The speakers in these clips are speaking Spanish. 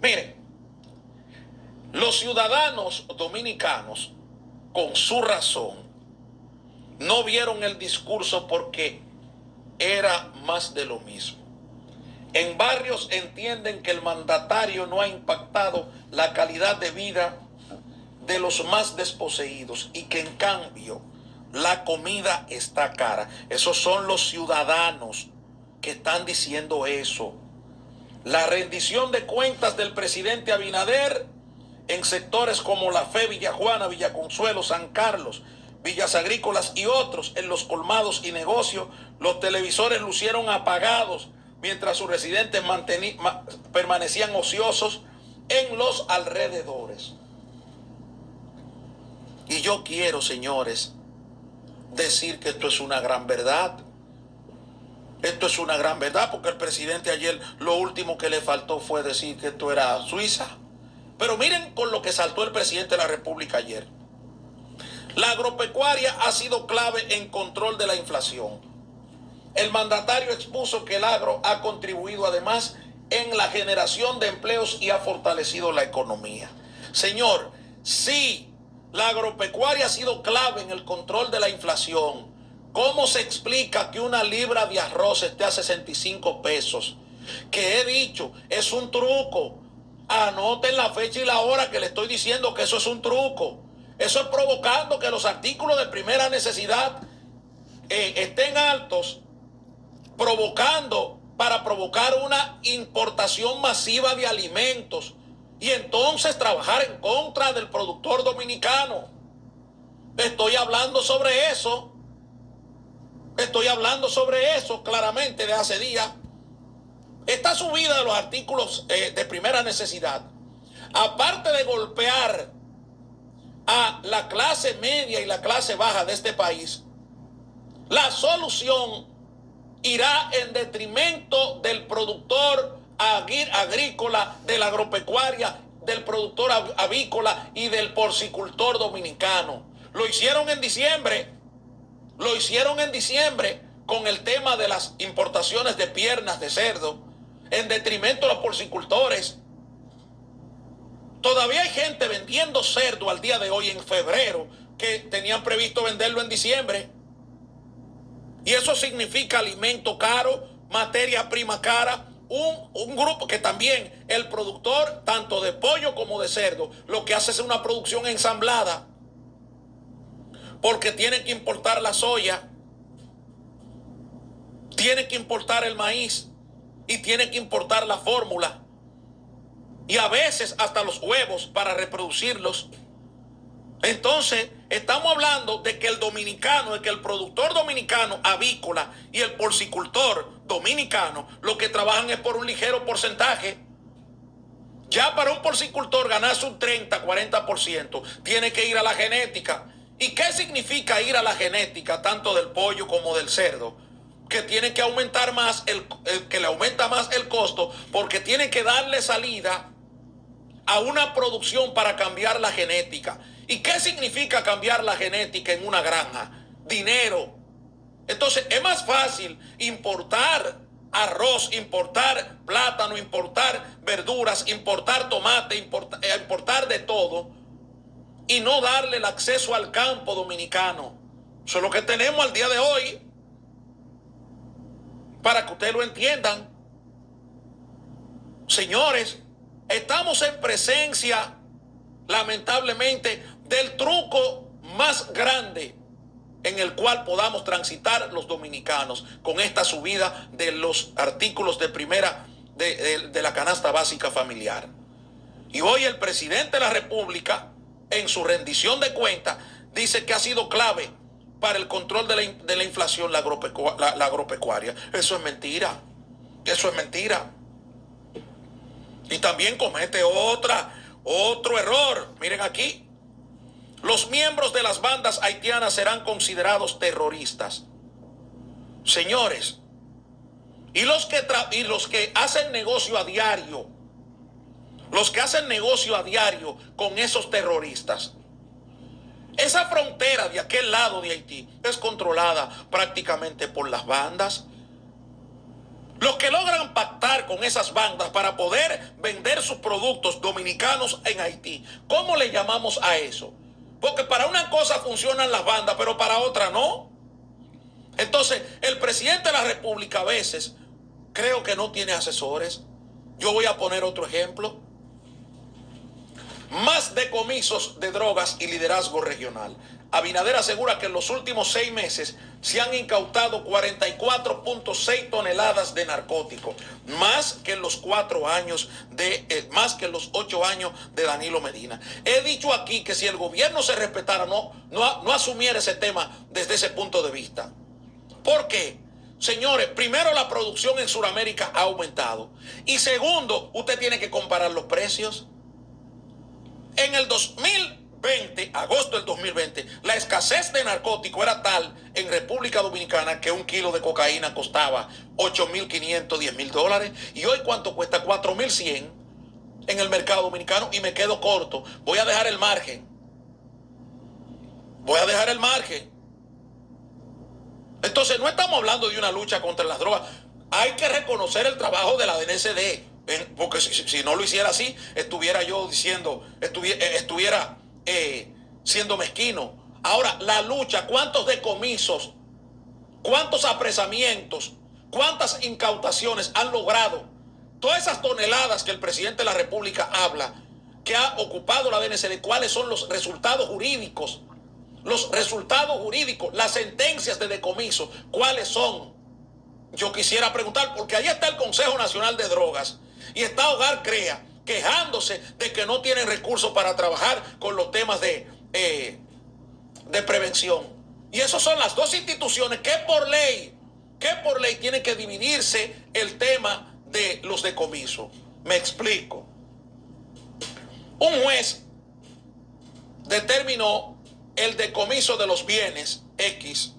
Miren, los ciudadanos dominicanos, con su razón, no vieron el discurso porque era más de lo mismo. En barrios entienden que el mandatario no ha impactado la calidad de vida de los más desposeídos y que en cambio la comida está cara. Esos son los ciudadanos que están diciendo eso. La rendición de cuentas del presidente Abinader en sectores como La Fe, Villajuana, Villaconsuelo, San Carlos, Villas Agrícolas y otros, en los colmados y negocios, los televisores lucieron apagados mientras sus residentes permanecían ociosos en los alrededores. Y yo quiero, señores, decir que esto es una gran verdad. Esto es una gran verdad, porque el presidente ayer lo último que le faltó fue decir que esto era Suiza. Pero miren con lo que saltó el presidente de la República ayer. La agropecuaria ha sido clave en control de la inflación. El mandatario expuso que el agro ha contribuido además en la generación de empleos y ha fortalecido la economía. Señor, sí, la agropecuaria ha sido clave en el control de la inflación. ¿Cómo se explica que una libra de arroz esté a 65 pesos? Que he dicho, es un truco. Anoten la fecha y la hora que le estoy diciendo que eso es un truco. Eso es provocando que los artículos de primera necesidad estén altos, para provocar una importación masiva de alimentos y entonces trabajar en contra del productor dominicano. Estoy hablando sobre eso. Estoy hablando sobre eso claramente de hace días. Esta subida de los artículos de primera necesidad, aparte de golpear a la clase media y la clase baja de este país, la solución irá en detrimento del productor agrícola, de la agropecuaria, del productor avícola y del porcicultor dominicano. Lo hicieron en diciembre. Lo hicieron en diciembre con el tema de las importaciones de piernas de cerdo, en detrimento de los porcicultores. Todavía hay gente vendiendo cerdo al día de hoy, en febrero, que tenían previsto venderlo en diciembre. Y eso significa alimento caro, materia prima cara, un grupo que también el productor, tanto de pollo como de cerdo, lo que hace es una producción ensamblada, porque tiene que importar la soya, tiene que importar el maíz y tiene que importar la fórmula y a veces hasta los huevos para reproducirlos. Entonces estamos hablando de que el dominicano, de que el productor dominicano avícola y el porcicultor dominicano lo que trabajan es por un ligero porcentaje. Ya para un porcicultor ganarse un 30-40% tiene que ir a la genética. ¿Y qué significa ir a la genética tanto del pollo como del cerdo? Que tiene que aumentar más, que le aumenta más el costo, porque tiene que darle salida a una producción para cambiar la genética. ¿Y qué significa cambiar la genética en una granja? Dinero. Entonces es más fácil importar arroz, importar plátano, importar verduras, importar tomate, importar de todo, y no darle el acceso al campo dominicano. Eso es lo que tenemos al día de hoy, para que ustedes lo entiendan. Señores, estamos en presencia, lamentablemente, del truco más grande en el cual podamos transitar los dominicanos con esta subida de los artículos de primera de la canasta básica familiar. Y hoy el presidente de la República, en su rendición de cuentas, dice que ha sido clave para el control de la inflación la agropecuaria. Eso es mentira. Eso es mentira. Y también comete otro error. Miren aquí. Los miembros de las bandas haitianas serán considerados terroristas. Señores, y los que hacen negocio a diario, con esos terroristas. Esa frontera de aquel lado de Haití es controlada prácticamente por las bandas. Los que logran pactar con esas bandas para poder vender sus productos dominicanos en Haití. ¿Cómo le llamamos a eso? Porque para una cosa funcionan las bandas, pero para otra no. Entonces, el presidente de la República a veces creo que no tiene asesores. Yo voy a poner otro ejemplo. Más decomisos de drogas y liderazgo regional. Abinader asegura que en los últimos 6 meses se han incautado 44.6 toneladas de narcóticos, más que en los 8 años de Danilo Medina. He dicho aquí que si el gobierno se respetara, no asumiera ese tema desde ese punto de vista. ¿Por qué? Señores, primero la producción en Sudamérica ha aumentado. Y segundo, usted tiene que comparar los precios. En el 2020, agosto del 2020, la escasez de narcóticos era tal en República Dominicana que un kilo de cocaína costaba $8.500, $10.000. Y hoy, ¿cuánto cuesta? $4.100 en el mercado dominicano. Y me quedo corto. Voy a dejar el margen. Entonces, no estamos hablando de una lucha contra las drogas. Hay que reconocer el trabajo de la DNCD. Porque si no lo hiciera así, estuviera yo diciendo, estuviera siendo mezquino. Ahora, la lucha, ¿cuántos decomisos, cuántos apresamientos, cuántas incautaciones han logrado? Todas esas toneladas que el presidente de la República habla, que ha ocupado la DNCD, ¿cuáles son los resultados jurídicos? Las sentencias de decomiso, ¿cuáles son? Yo quisiera preguntar, porque ahí está el Consejo Nacional de Drogas y está Hogar Crea quejándose de que no tienen recursos para trabajar con los temas de prevención. Y esas son las dos instituciones que por ley tienen que dividirse el tema de los decomisos. Me explico. Un juez determinó el decomiso de los bienes X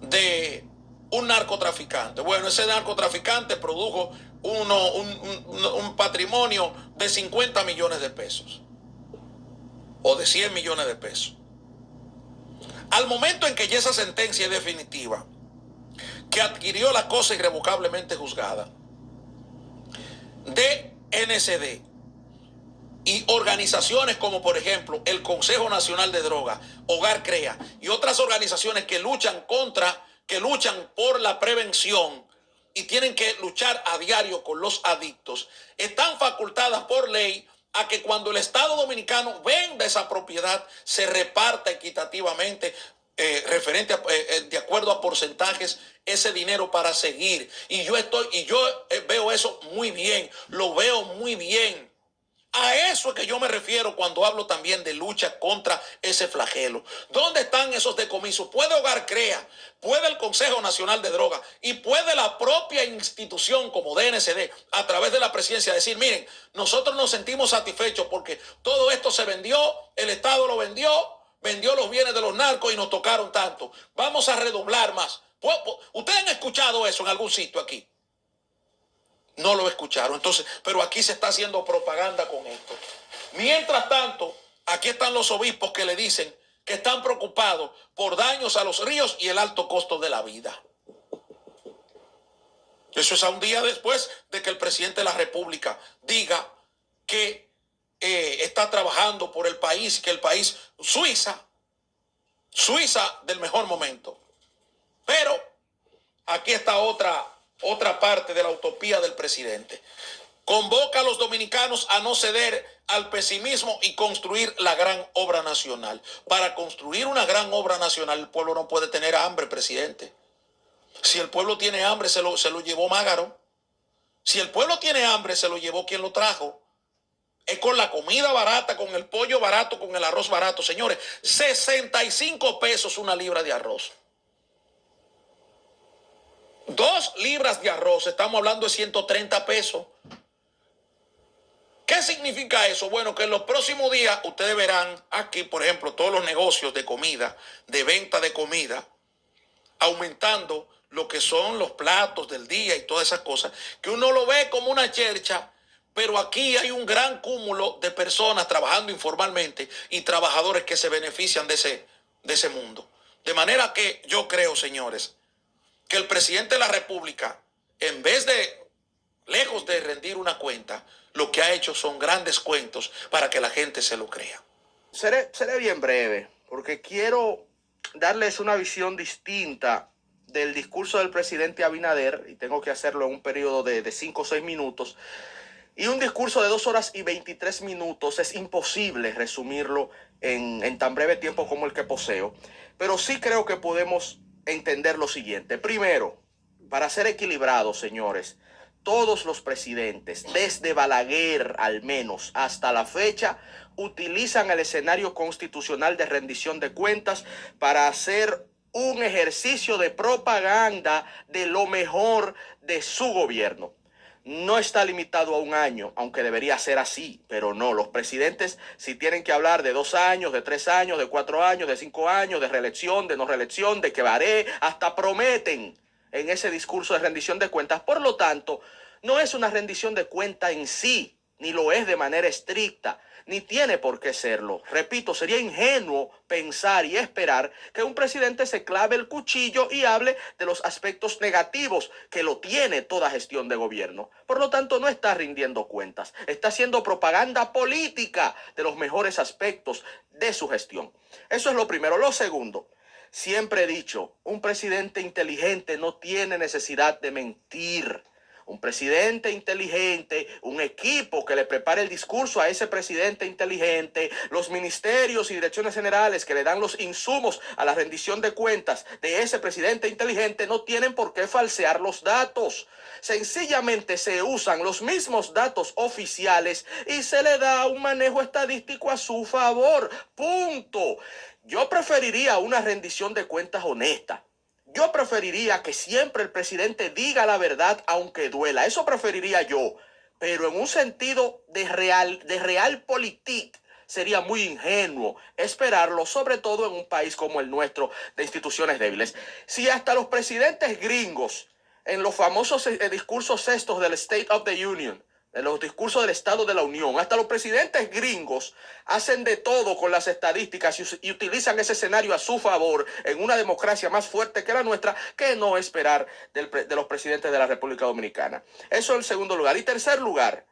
de un narcotraficante. Bueno, ese narcotraficante produjo un patrimonio de 50 millones de pesos o de 100 millones de pesos. Al momento en que ya esa sentencia es definitiva, que adquirió la cosa irrevocablemente juzgada, DNCD y organizaciones como por ejemplo el Consejo Nacional de Drogas, Hogar Crea y otras organizaciones que luchan por la prevención y tienen que luchar a diario con los adictos, están facultadas por ley a que cuando el Estado Dominicano venda esa propiedad se reparta equitativamente de acuerdo a porcentajes ese dinero para seguir. Y yo veo eso muy bien, lo veo muy bien. A eso es que yo me refiero cuando hablo también de lucha contra ese flagelo. ¿Dónde están esos decomisos? Puede Hogar Crea, puede el Consejo Nacional de Drogas y puede la propia institución como DNCD a través de la presidencia decir, miren, nosotros nos sentimos satisfechos porque todo esto se vendió, el Estado lo vendió los bienes de los narcos y nos tocaron tanto. Vamos a redoblar más. ¿Ustedes han escuchado eso en algún sitio aquí? No lo escucharon. Entonces, pero aquí se está haciendo propaganda con esto. Mientras tanto, aquí están los obispos que le dicen que están preocupados por daños a los ríos y el alto costo de la vida. Eso es a un día después de que el presidente de la República diga que está trabajando por el país, que el país, Suiza del mejor momento. Pero aquí está otra parte de la utopía del presidente. Convoca a los dominicanos a no ceder al pesimismo y construir la gran obra nacional. Para construir una gran obra nacional, el pueblo no puede tener hambre, presidente. Si el pueblo tiene hambre, se lo llevó Mágaro. Si el pueblo tiene hambre, se lo llevó quien lo trajo. Es con la comida barata, con el pollo barato, con el arroz barato. Señores, 65 pesos una libra de arroz. 2 libras de arroz, estamos hablando de 130 pesos. ¿Qué significa eso? Bueno, que en los próximos días ustedes verán aquí, por ejemplo, todos los negocios de comida, de venta de comida, aumentando lo que son los platos del día y todas esas cosas, que uno lo ve como una chercha, pero aquí hay un gran cúmulo de personas trabajando informalmente y trabajadores que se benefician de ese mundo. De manera que yo creo, señores, que el presidente de la República en vez de, lejos de rendir una cuenta, lo que ha hecho son grandes cuentos para que la gente se lo crea. Seré bien breve, porque quiero darles una visión distinta del discurso del presidente Abinader, y tengo que hacerlo en un periodo de 5 o 6 minutos. Y un discurso de 2 horas y 23 minutos es imposible resumirlo en tan breve tiempo como el que poseo. Pero sí creo que podemos entender lo siguiente. Primero, para ser equilibrados, señores, todos los presidentes, desde Balaguer al menos hasta la fecha, utilizan el escenario constitucional de rendición de cuentas para hacer un ejercicio de propaganda de lo mejor de su gobierno. No está limitado a un año, aunque debería ser así, pero no. Los presidentes, si tienen que hablar de 2 años, de 3 años, de 4 años, de 5 años, de reelección, de no reelección, de que varé, hasta prometen en ese discurso de rendición de cuentas. Por lo tanto, no es una rendición de cuenta en sí, ni lo es de manera estricta, ni tiene por qué serlo. Repito, sería ingenuo pensar y esperar que un presidente se clave el cuchillo y hable de los aspectos negativos que lo tiene toda gestión de gobierno. Por lo tanto, no está rindiendo cuentas, está haciendo propaganda política de los mejores aspectos de su gestión. Eso es lo primero. Lo segundo, siempre he dicho, un presidente inteligente no tiene necesidad de mentir. Un presidente inteligente, un equipo que le prepare el discurso a ese presidente inteligente, los ministerios y direcciones generales que le dan los insumos a la rendición de cuentas de ese presidente inteligente no tienen por qué falsear los datos. Sencillamente se usan los mismos datos oficiales y se le da un manejo estadístico a su favor. Punto. Yo preferiría una rendición de cuentas honesta. Yo preferiría que siempre el presidente diga la verdad aunque duela. Eso preferiría yo. Pero en un sentido de realpolitik sería muy ingenuo esperarlo, sobre todo en un país como el nuestro, de instituciones débiles. Si hasta los presidentes gringos, en los famosos discursos estos del State of the Union, en los discursos del Estado de la Unión, hasta los presidentes gringos hacen de todo con las estadísticas y utilizan ese escenario a su favor en una democracia más fuerte que la nuestra, que no esperar de los presidentes de la República Dominicana. Eso en segundo lugar. Y tercer lugar,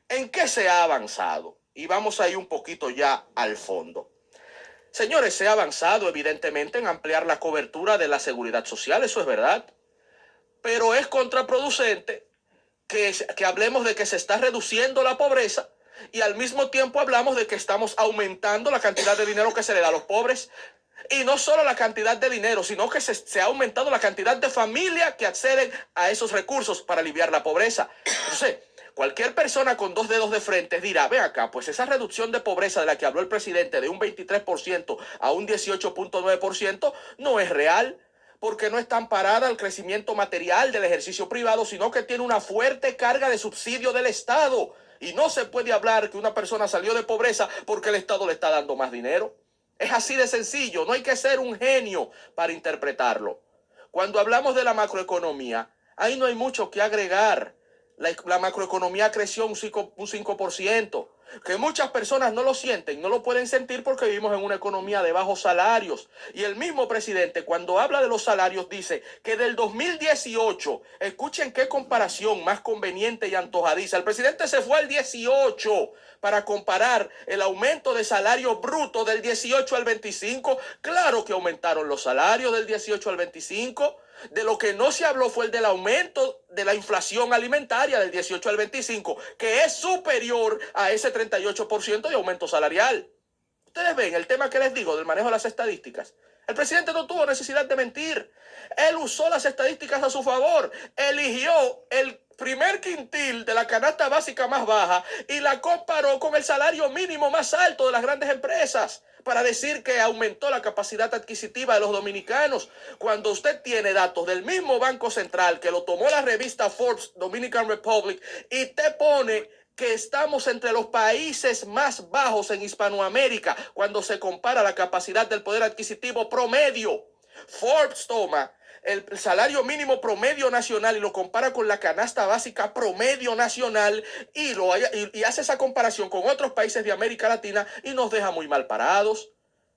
¿en qué se ha avanzado? Y vamos a ir un poquito ya al fondo. Señores, se ha avanzado evidentemente en ampliar la cobertura de la seguridad social, eso es verdad, pero es contraproducente que hablemos de que se está reduciendo la pobreza y al mismo tiempo hablamos de que estamos aumentando la cantidad de dinero que se le da a los pobres. Y no solo la cantidad de dinero, sino que se ha aumentado la cantidad de familias que acceden a esos recursos para aliviar la pobreza. Entonces, cualquier persona con 2 dedos de frente dirá, ve acá, pues esa reducción de pobreza de la que habló el presidente de un 23% a un 18.9% no es real, porque no está amparada al crecimiento material del ejercicio privado, sino que tiene una fuerte carga de subsidio del Estado. Y no se puede hablar que una persona salió de pobreza porque el Estado le está dando más dinero. Es así de sencillo, no hay que ser un genio para interpretarlo. Cuando hablamos de la macroeconomía, ahí no hay mucho que agregar. La macroeconomía creció un 5%. Que muchas personas no lo sienten, no lo pueden sentir porque vivimos en una economía de bajos salarios. Y el mismo presidente, cuando habla de los salarios, dice que del 2018, escuchen qué comparación más conveniente y antojadiza. El presidente se fue al 18 para comparar el aumento de salario bruto del 18 al 25. Claro que aumentaron los salarios del 18 al 25. De lo que no se habló fue el del aumento de la inflación alimentaria del 18 al 25, que es superior a ese 38% de aumento salarial. Ustedes ven el tema que les digo del manejo de las estadísticas. El presidente no tuvo necesidad de mentir. Él usó las estadísticas a su favor. Eligió el primer quintil de la canasta básica más baja y la comparó con el salario mínimo más alto de las grandes empresas para decir que aumentó la capacidad adquisitiva de los dominicanos. Cuando usted tiene datos del mismo Banco Central que lo tomó la revista Forbes Dominican Republic y te pone que estamos entre los países más bajos en Hispanoamérica cuando se compara la capacidad del poder adquisitivo promedio. Forbes toma el salario mínimo promedio nacional y lo compara con la canasta básica promedio nacional y hace esa comparación con otros países de América Latina y nos deja muy mal parados.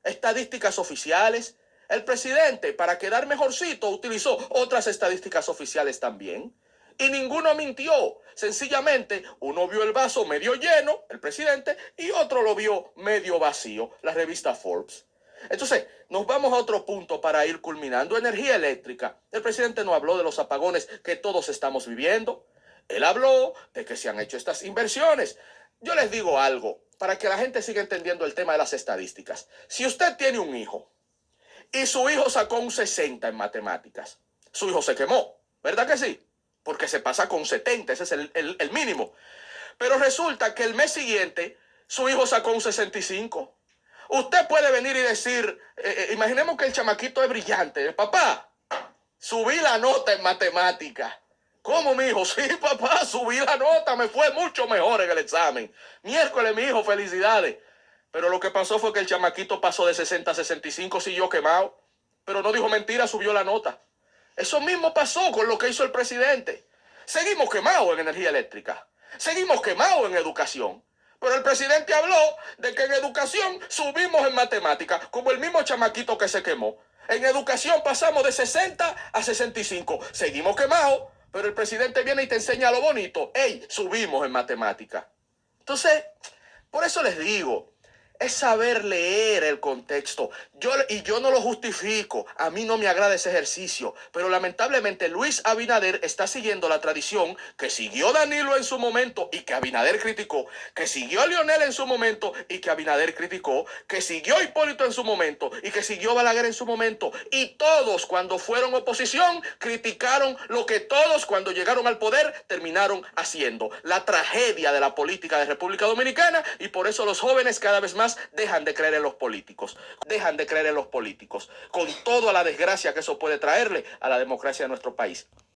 Estadísticas oficiales. El presidente, para quedar mejorcito, utilizó otras estadísticas oficiales también. Y ninguno mintió. Sencillamente, uno vio el vaso medio lleno, el presidente, y otro lo vio medio vacío, la revista Forbes. Entonces, nos vamos a otro punto para ir culminando. Energía eléctrica. El presidente no habló de los apagones que todos estamos viviendo. Él habló de que se han hecho estas inversiones. Yo les digo algo, para que la gente siga entendiendo el tema de las estadísticas. Si usted tiene un hijo y su hijo sacó un 60 en matemáticas, su hijo se quemó, ¿verdad que sí? Porque se pasa con 70, ese es el mínimo. Pero resulta que el mes siguiente su hijo sacó un 65. Usted puede venir y decir, imaginemos que el chamaquito es brillante. Papá, subí la nota en matemática. ¿Cómo, mi hijo? Sí, papá, subí la nota, me fue mucho mejor en el examen. Miércoles, mi hijo, felicidades. Pero lo que pasó fue que el chamaquito pasó de 60 a 65, siguió quemado. Pero no dijo mentira, subió la nota. Eso mismo pasó con lo que hizo el presidente. Seguimos quemados en energía eléctrica. Seguimos quemados en educación. Pero el presidente habló de que en educación subimos en matemáticas, como el mismo chamaquito que se quemó. En educación pasamos de 60 a 65. Seguimos quemados, pero el presidente viene y te enseña lo bonito. ¡Ey! Subimos en matemáticas. Entonces, por eso les digo, es saber leer el contexto. Yo no lo justifico. A mí no me agrada ese ejercicio. Pero lamentablemente Luis Abinader está siguiendo la tradición que siguió Danilo en su momento y que Abinader criticó, que siguió Leonel en su momento y que Abinader criticó, que siguió Hipólito en su momento y que siguió Balaguer en su momento. Y todos, cuando fueron oposición, criticaron lo que todos, cuando llegaron al poder, terminaron haciendo. La tragedia de la política de República Dominicana, y por eso los jóvenes cada vez más dejan de creer en los políticos. Dejan de creer en los políticos, con toda la desgracia que eso puede traerle a la democracia de nuestro país.